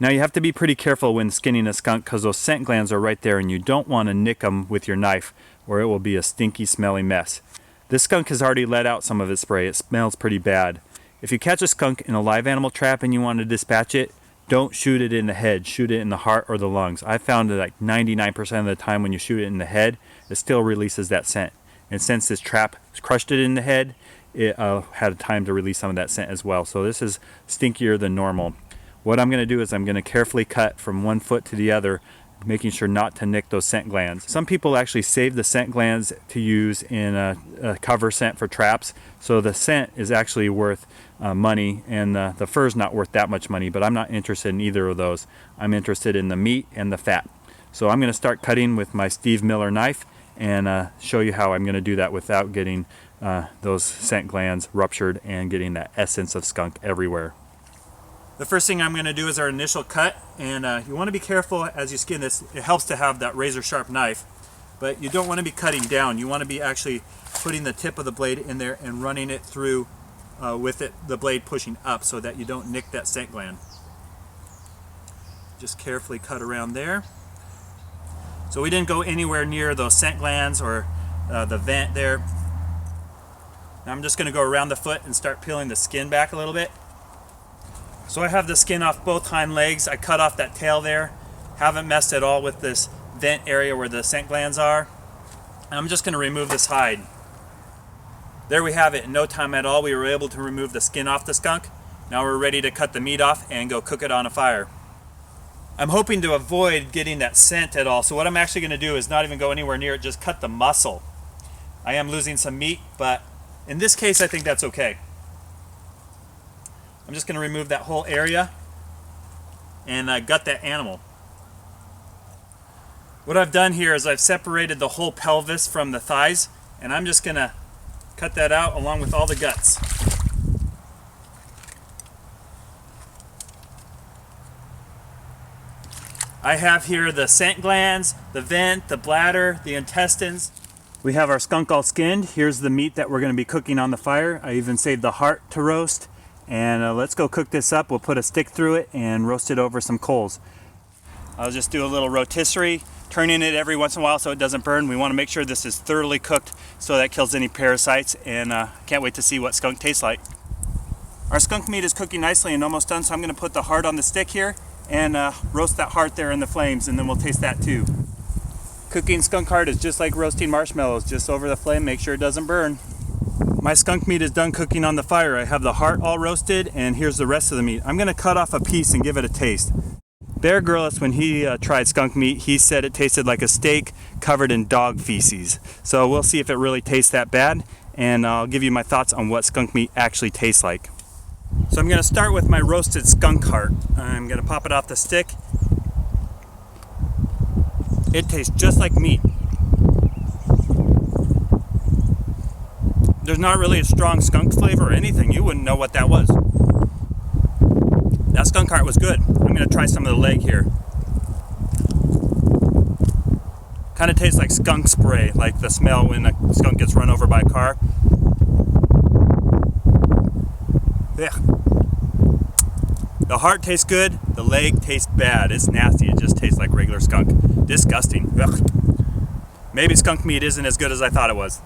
Now you have to be pretty careful when skinning a skunk because those scent glands are right there and you don't want to nick them with your knife or it will be a stinky, smelly mess. This skunk has already let out some of its spray. It smells pretty bad. If you catch a skunk in a live animal trap and you want to dispatch it, don't shoot it in the head. Shoot it in the heart or the lungs. I found that like 99% of the time when you shoot it in the head, it still releases that scent. And since this trap crushed it in the head, it had time to release some of that scent as well. So this is stinkier than normal. What I'm going to do is I'm going to carefully cut from one foot to the other, making sure not to nick those scent glands. Some people actually save the scent glands to use in a cover scent for traps. So the scent is actually worth money, and the fur is not worth that much money, but I'm not interested in either of those. I'm interested in the meat and the fat. So I'm going to start cutting with my Steve Miller knife and show you how I'm going to do that without getting those scent glands ruptured and getting that essence of skunk everywhere. The first thing I'm going to do is our initial cut, and you want to be careful as you skin this. It helps to have that razor sharp knife, but you don't want to be cutting down. You want to be actually putting the tip of the blade in there and running it through with the blade pushing up so that you don't nick that scent gland. Just carefully cut around there. So we didn't go anywhere near those scent glands or the vent there. Now I'm just going to go around the foot and start peeling the skin back a little bit. So I have the skin off both hind legs. I cut off that tail there. Haven't messed at all with this vent area where the scent glands are. And I'm just going to remove this hide. There we have it. In no time at all, we were able to remove the skin off the skunk. Now we're ready to cut the meat off and go cook it on a fire. I'm hoping to avoid getting that scent at all. So what I'm actually going to do is not even go anywhere near it, just cut the muscle. I am losing some meat, but in this case, I think that's okay. I'm just going to remove that whole area and gut that animal. What I've done here is I've separated the whole pelvis from the thighs, and I'm just going to cut that out along with all the guts. I have here the scent glands, the vent, the bladder, the intestines. We have our skunk all skinned. Here's the meat that we're going to be cooking on the fire. I even saved the heart to roast. And let's go cook this up. We'll put a stick through it and roast it over some coals. I'll just do a little rotisserie, turning it every once in a while so it doesn't burn. We want to make sure this is thoroughly cooked so that kills any parasites, and can't wait to see what skunk tastes like. Our skunk meat is cooking nicely and almost done, so I'm going to put the heart on the stick here and roast that heart there in the flames, and then we'll taste that too. Cooking skunk heart is just like roasting marshmallows, just over the flame, make sure it doesn't burn. My skunk meat is done cooking on the fire. I have the heart all roasted, and here's the rest of the meat. I'm going to cut off a piece and give it a taste. Bear Grylls, when he tried skunk meat, he said it tasted like a steak covered in dog feces. So we'll see if it really tastes that bad, and I'll give you my thoughts on what skunk meat actually tastes like. So I'm going to start with my roasted skunk heart. I'm going to pop it off the stick. It tastes just like meat. There's not really a strong skunk flavor or anything. You wouldn't know what that was. That skunk heart was good. I'm going to try some of the leg here. Kind of tastes like skunk spray, like the smell when a skunk gets run over by a car. Yeah. The heart tastes good. The leg tastes bad. It's nasty. It just tastes like regular skunk. Disgusting. Ugh. Maybe skunk meat isn't as good as I thought it was.